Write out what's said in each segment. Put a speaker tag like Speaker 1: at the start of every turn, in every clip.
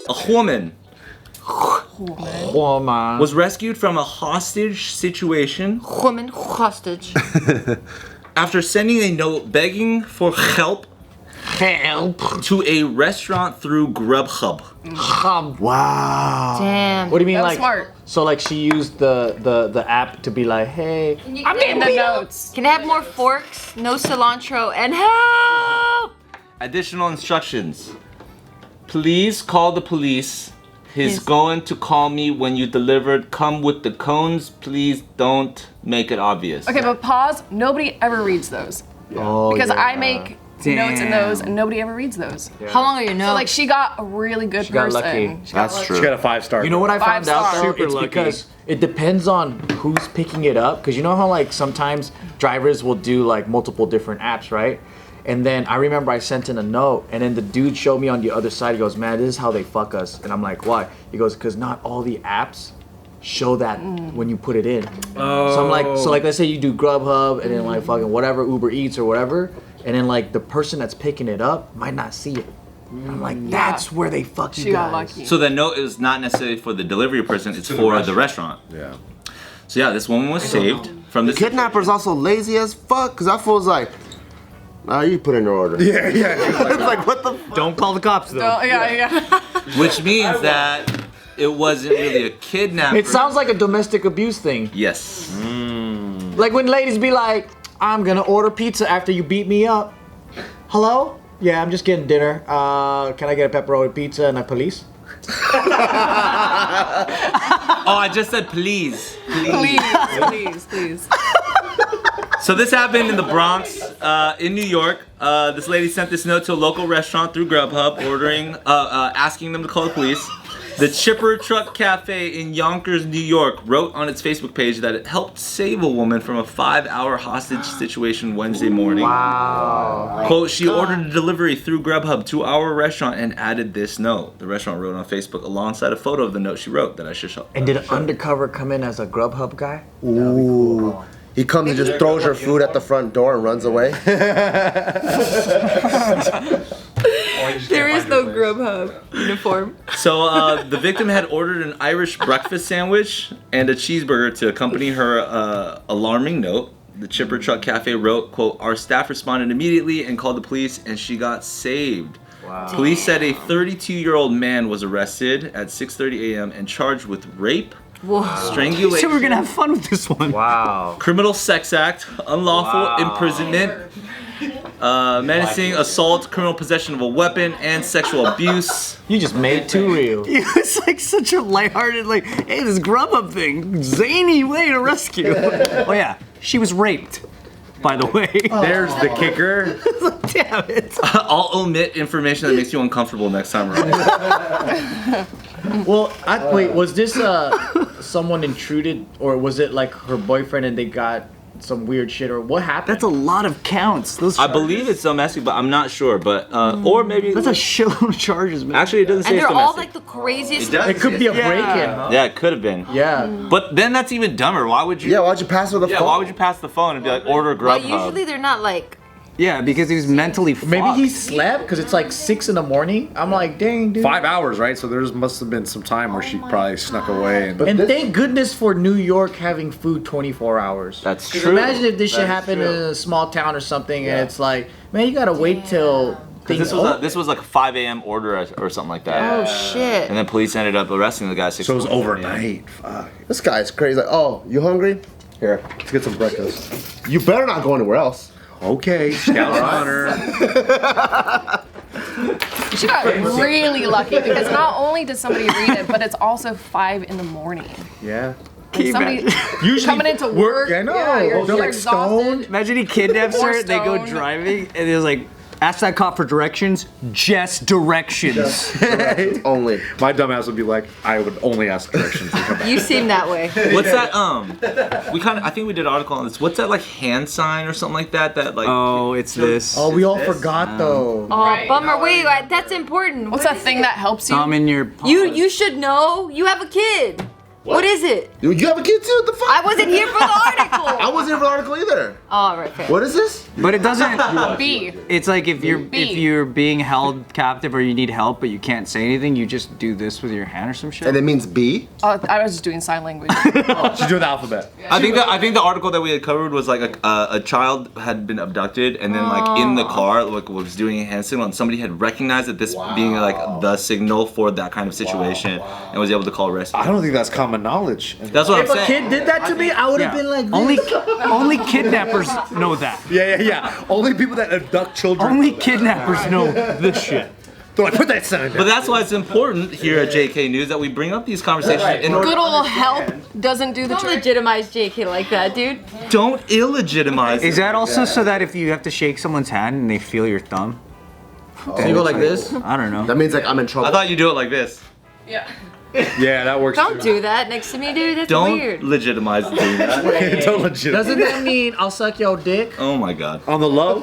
Speaker 1: A woman was rescued from a hostage situation.
Speaker 2: Woman hostage.
Speaker 1: After sending a note begging for help to a restaurant through Grubhub.
Speaker 3: Wow.
Speaker 2: Damn.
Speaker 4: What do you mean,
Speaker 5: That was
Speaker 4: like?
Speaker 5: smart.
Speaker 4: So like she used the app to be like, hey,
Speaker 5: I'm getting the notes.
Speaker 2: Can I have more forks? No cilantro and help!
Speaker 1: Additional instructions. Please call the police. He's going to call me when you delivered. Come with the cones. Please don't make it obvious.
Speaker 5: Okay, but pause. Nobody ever reads those.
Speaker 4: oh,
Speaker 5: Because
Speaker 4: yeah.
Speaker 5: I make notes in those and nobody ever reads those.
Speaker 2: How long are your notes?
Speaker 5: So like she got a really good
Speaker 4: got
Speaker 5: person.
Speaker 4: lucky.
Speaker 5: She got
Speaker 3: That's
Speaker 5: lucky.
Speaker 3: true.
Speaker 6: She got a 5-star.
Speaker 4: You know what I found out though?
Speaker 5: Super
Speaker 4: It's
Speaker 6: lucky.
Speaker 4: because it depends on who's picking it up. Because you know how like sometimes drivers will do like multiple different apps, right? And then I remember I sent in a note, and then the dude showed me on the other side. He goes, "Man, this is how they fuck us." And I'm like, "Why?" He goes, "Because not all the apps show that when you put it in." So I'm like, so like let's say you do Grubhub and then like fucking whatever Uber Eats or whatever, and then like the person that's picking it up might not see it. I'm like, that's where they fuck you
Speaker 5: She got
Speaker 4: guys.
Speaker 5: lucky.
Speaker 1: So the note is not necessarily for the delivery person, it's for the restaurant.
Speaker 6: Yeah.
Speaker 1: So yeah, this woman was saved from this.
Speaker 3: Kidnapper's also lazy as fuck, because that fool's like, you put in your order.
Speaker 6: Yeah.
Speaker 3: It's like, what the fuck?
Speaker 6: Don't call the cops though.
Speaker 5: Oh, yeah.
Speaker 1: Which means that it wasn't really a kidnapping.
Speaker 4: It sounds like a domestic abuse thing.
Speaker 1: Yes.
Speaker 4: Like when ladies be like, I'm gonna order pizza after you beat me up. Hello? Yeah, I'm just getting dinner. Can I get a pepperoni pizza and a police?
Speaker 1: Oh, I just said please.
Speaker 5: Please.
Speaker 1: So this happened in the Bronx, in New York. This lady sent this note to a local restaurant through Grubhub, asking them to call the police. The Chipper Truck Cafe in Yonkers, New York, wrote on its Facebook page that it helped save a woman from a 5-hour hostage situation Wednesday morning.
Speaker 4: Wow.
Speaker 1: Quote, she ordered a delivery through Grubhub to our restaurant and added this note. The restaurant wrote on Facebook alongside a photo of the note she wrote that I should show.
Speaker 4: And did an undercover come in as a Grubhub guy?
Speaker 3: Ooh. He comes and just throws her food at the front door and runs away.
Speaker 2: There is no Grubhub uniform.
Speaker 1: So the victim had ordered an Irish breakfast sandwich and a cheeseburger to accompany her alarming note. The Chipper Truck Cafe wrote, quote, our staff responded immediately and called the police and she got saved. Wow. Police said a 32-year-old man was arrested at 6:30 a.m. and charged with rape, strangulation.
Speaker 6: So we're gonna have fun with this one.
Speaker 4: Wow.
Speaker 1: Criminal sex act, unlawful imprisonment, menacing assault, criminal possession of a weapon, and sexual abuse.
Speaker 4: You just made too real.
Speaker 6: It's like such a lighthearted, like, hey, this Grubhub thing, zany way to rescue. Oh yeah, she was raped, by the way.
Speaker 7: There's the kicker.
Speaker 6: Damn it.
Speaker 1: I'll omit information that makes you uncomfortable next time around.
Speaker 4: Well, wait, was this someone intruded, or was it like her boyfriend and they got some weird shit, or what happened?
Speaker 6: That's a lot of counts. Those
Speaker 1: I believe it's domestic, but I'm not sure. But or maybe
Speaker 6: That's a shitload of charges, man.
Speaker 1: actually it doesn't say
Speaker 2: And
Speaker 1: it's
Speaker 2: they're all
Speaker 1: domestic.
Speaker 2: like the craziest.
Speaker 4: It could be a break-in.
Speaker 1: Yeah, it could have been.
Speaker 4: Yeah.
Speaker 1: But then that's even dumber. Why would you?
Speaker 3: Yeah, why'd you pass with the
Speaker 1: Yeah,
Speaker 3: phone?
Speaker 1: why would you pass the phone and be like, order
Speaker 2: Well,
Speaker 1: Grubhub?
Speaker 2: usually they're not like.
Speaker 6: Yeah, because he was mentally fucked.
Speaker 4: Maybe he slept because it's like 6 in the morning. I'm like, dang, dude.
Speaker 7: 5 hours, right? So there must have been some time where she probably snuck away. And
Speaker 4: And thank goodness for New York having food 24 hours.
Speaker 1: That's
Speaker 4: 'Cause
Speaker 1: true.
Speaker 4: Imagine if this shit happened in a small town or something, and it's like, man, you gotta wait till things
Speaker 1: This was like a 5 a.m. order or something like that.
Speaker 2: Oh shit.
Speaker 1: And then police ended up arresting the guy.
Speaker 7: so it was overnight. Fuck.
Speaker 3: This guy's crazy. Like, oh, you hungry? Here, let's get some breakfast. You better not go anywhere else.
Speaker 7: Okay, Scout Honor.
Speaker 5: She got really lucky because not only did somebody read it, but it's also 5 in the morning.
Speaker 4: Yeah.
Speaker 5: Like somebody
Speaker 4: Usually
Speaker 5: coming into work.
Speaker 4: I know.
Speaker 5: Yeah, you're
Speaker 4: They're like
Speaker 5: exhausted.
Speaker 4: stoned.
Speaker 6: Imagine he kidnaps
Speaker 5: Or
Speaker 6: her, they go
Speaker 5: stoned.
Speaker 6: driving, and he was like, ask that cop for directions. Just directions.
Speaker 3: Only.
Speaker 7: My dumbass would be like, I would only ask directions and come back.
Speaker 2: You seem that way.
Speaker 1: What's that? I think we did an article on this. What's that like hand sign or something like that? That like.
Speaker 6: Oh, it's this.
Speaker 4: Oh, we all forgot though.
Speaker 2: Oh, bummer. Wait, that's important.
Speaker 5: What's that thing that helps you?
Speaker 6: Thumb in your palm.
Speaker 2: You should know. You have a kid. What is it?
Speaker 3: You have a kid too? What the fuck?
Speaker 2: I wasn't here for the article.
Speaker 3: I wasn't here for the article either.
Speaker 2: Oh, right, fair.
Speaker 3: What is this?
Speaker 6: But it doesn't.
Speaker 5: B.
Speaker 6: It's like if
Speaker 5: B.
Speaker 6: you're being held captive or you need help but you can't say anything, you just do this with your hand or some shit.
Speaker 3: And it means B?
Speaker 5: I was just doing sign language.
Speaker 7: She's doing the alphabet.
Speaker 1: I think the article that we had covered was like a child had been abducted and then like in the car like was doing a hand signal and somebody had recognized that this being like the signal for that kind of situation and was able to call rescue.
Speaker 7: I don't think that's common knowledge.
Speaker 1: That's what I'm
Speaker 4: If a
Speaker 1: saying.
Speaker 4: kid did that to me, I would have been like,
Speaker 6: Only kidnappers know that.
Speaker 7: Yeah. Only people that abduct children.
Speaker 6: Only kidnappers know this shit.
Speaker 7: They're like, put that sign
Speaker 1: But
Speaker 7: down.
Speaker 1: that's why it's important here at JK News that we bring up these conversations in order.
Speaker 5: Good old help doesn't do the
Speaker 2: Don't
Speaker 5: trick.
Speaker 2: legitimize JK like that, dude.
Speaker 1: Don't illegitimize
Speaker 6: Is
Speaker 1: it.
Speaker 6: that also so that if you have to shake someone's hand and they feel your thumb?
Speaker 4: so you go like this?
Speaker 6: I don't know.
Speaker 3: That means like I'm in trouble.
Speaker 1: I thought you do it like this.
Speaker 5: Yeah.
Speaker 7: Yeah, that works.
Speaker 2: Don't do that next to me, dude. That's
Speaker 1: Don't
Speaker 2: weird.
Speaker 1: legitimize doing that.
Speaker 7: Don't legit.
Speaker 4: Doesn't that mean I'll suck your dick?
Speaker 1: Oh my god.
Speaker 7: On the low?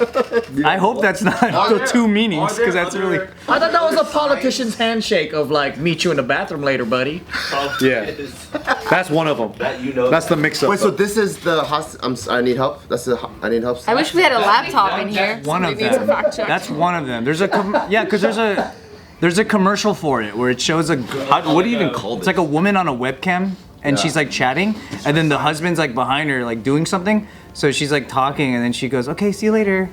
Speaker 6: I hope that's not the two meanings because that's really.
Speaker 4: I thought that was a politician's handshake of like, meet you in the bathroom later, buddy.
Speaker 7: Yeah. That's one of them. That's the mix-up.
Speaker 3: Wait, so this is the I need help? That's the I need help?
Speaker 2: I wish we had a laptop in here.
Speaker 6: One of
Speaker 5: Somebody needs
Speaker 6: them.
Speaker 5: a fact check.
Speaker 6: That's one of them. There's a because there's a commercial for it where it shows
Speaker 1: What do you even call
Speaker 6: it's
Speaker 1: this?
Speaker 6: like a woman on a webcam and she's like chatting and then the husband's like behind her like doing something. So she's like talking and then she goes, "Okay, see you later."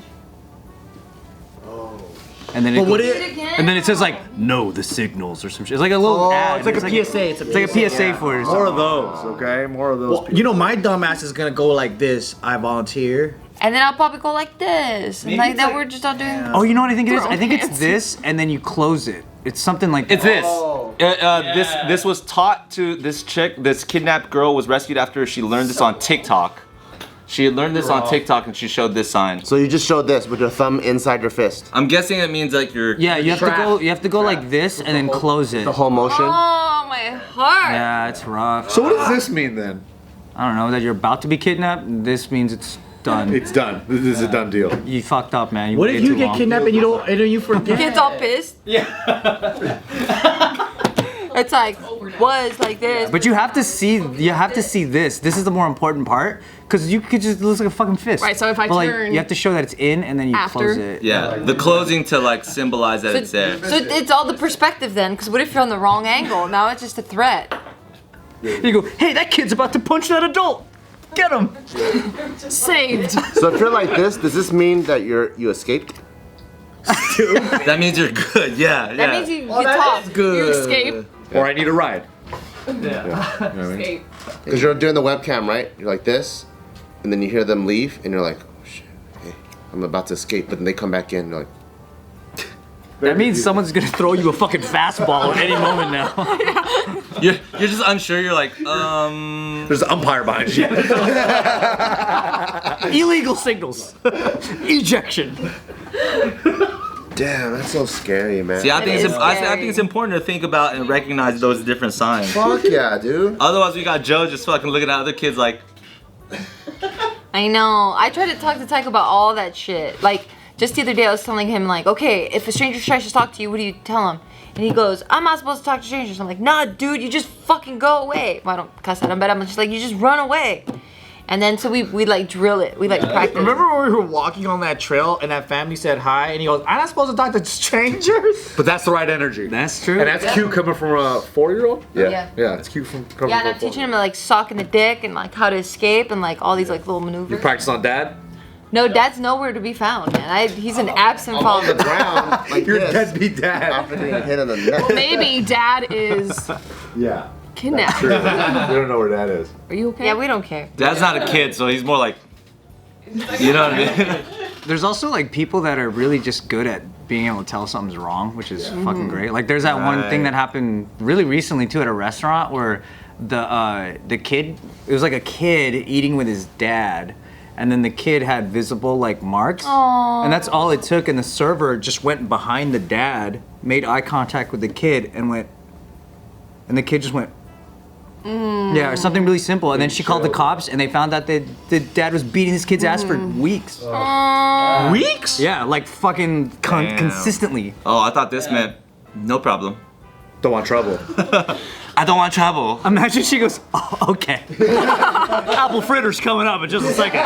Speaker 6: And then and then it says like, "No, the signals" or some shit. It's like a little ad.
Speaker 4: It's like a PSA. It's
Speaker 6: It's like a PSA for it.
Speaker 7: More of those, okay? More of those.
Speaker 4: You know, my dumbass is gonna go like this. I volunteer.
Speaker 2: And then I'll probably go like this. And like that, we're just all doing.
Speaker 6: Oh, you know what I think it is?
Speaker 5: Throw
Speaker 6: I think it's
Speaker 5: hands.
Speaker 6: this and then you close it. It's something like
Speaker 1: It's
Speaker 6: that.
Speaker 1: this. This was taught to this chick. This kidnapped girl was rescued after she learned this on TikTok. She had learned this on TikTok and she showed this sign.
Speaker 3: So you just showed this with your thumb inside your fist.
Speaker 1: I'm guessing it means like you're.
Speaker 6: Yeah, you have to go like this and then close it.
Speaker 3: The whole motion.
Speaker 2: Oh, my heart.
Speaker 6: Yeah, it's rough.
Speaker 7: So what does this mean then?
Speaker 6: I don't know that you're about to be kidnapped. This means it's done.
Speaker 7: It's done. This is a done deal.
Speaker 6: You fucked up, man. You
Speaker 4: What
Speaker 6: waited
Speaker 4: if you
Speaker 6: too
Speaker 4: get
Speaker 6: long.
Speaker 4: kidnapped and you forget?
Speaker 2: Kids all pissed. Yeah. It's like, was like this.
Speaker 6: But you have to see this. This is the more important part because you could just looks like a fucking fist.
Speaker 5: Right, so if I
Speaker 6: But, like,
Speaker 5: turn
Speaker 6: you have to show that it's in and then you
Speaker 5: after-
Speaker 6: close it.
Speaker 1: Yeah, the closing to like symbolize that it's there.
Speaker 2: So it's all the perspective then, because what if you're on the wrong angle? Now it's just a threat.
Speaker 6: You go, hey, that kid's about to punch that adult. Get him.
Speaker 5: saved.
Speaker 3: So if you're like this, does this mean that you escaped?
Speaker 1: That means you're good. Yeah.
Speaker 2: That means you get talk.
Speaker 5: You escape.
Speaker 7: Or I need a ride.
Speaker 5: Escape.
Speaker 3: Because you're doing the webcam, right? You're like this, and then you hear them leave, and you're like, oh shit, hey, I'm about to escape, but then they come back in, and you're like,
Speaker 6: That means someone's gonna throw you a fucking fastball at any moment now.
Speaker 1: You're just unsure. You're like,
Speaker 7: There's an umpire behind you.
Speaker 6: Illegal signals. Ejection.
Speaker 3: damn, that's so scary, man.
Speaker 1: See, I think
Speaker 2: is
Speaker 1: I think
Speaker 2: scary.
Speaker 1: it's important to think about and recognize those different signs.
Speaker 3: Fuck yeah, dude.
Speaker 1: Otherwise, we got Joe just fucking looking at other kids like,
Speaker 2: I know. I tried to talk to Tyke about all that shit. Like, just the other day I was telling him, like, okay, if a stranger tries to talk to you, what do you tell him? And he goes, I'm not supposed to talk to strangers. I'm like, nah, dude, you just fucking go away. Well, I don't cuss at him, but I'm just like, you just run away. And then so we like drill it. We like practice.
Speaker 4: Remember when we were walking on that trail and that family said hi and he goes, I'm not supposed to talk to strangers?
Speaker 7: But that's the right energy.
Speaker 6: That's true.
Speaker 7: And that's cute coming from a 4-year-old?
Speaker 2: Yeah.
Speaker 7: Yeah, it's cute from coming
Speaker 2: Yeah, and
Speaker 7: from
Speaker 2: I'm
Speaker 7: a
Speaker 2: teaching
Speaker 7: 4-year-old.
Speaker 2: him like sock in the dick and like how to escape and like all these like little
Speaker 7: You
Speaker 2: maneuvers.
Speaker 7: practice on dad?
Speaker 2: No, Dad's nowhere to be found, man. He's an absent
Speaker 3: I'm on the
Speaker 2: father.
Speaker 3: ground, like
Speaker 7: You're
Speaker 3: this,
Speaker 7: deadbeat dad.
Speaker 3: after getting hit in the neck.
Speaker 5: Maybe Dad is
Speaker 7: Yeah.
Speaker 5: kidnapped.
Speaker 7: We don't know where dad is.
Speaker 5: Are you okay?
Speaker 2: Yeah, we don't care.
Speaker 1: Dad's not a kid, so he's more like, you know what I mean?
Speaker 6: There's also like people that are really just good at being able to tell something's wrong, which is fucking great. Like there's that one thing that happened really recently too at a restaurant where the kid, it was like a kid eating with his dad, and then the kid had visible like marks, and that's all it took. And the server just went behind the dad, made eye contact with the kid, and the kid just went. Yeah, or something really simple. And then she called the cops, and they found out that the dad was beating his kid's ass for weeks.
Speaker 4: Weeks?
Speaker 6: Yeah, like fucking
Speaker 1: Damn.
Speaker 6: consistently.
Speaker 1: Oh, I thought this meant no problem.
Speaker 7: Don't want trouble.
Speaker 1: I don't want trouble.
Speaker 6: Imagine she goes, oh, okay. Apple fritters coming up in just a second.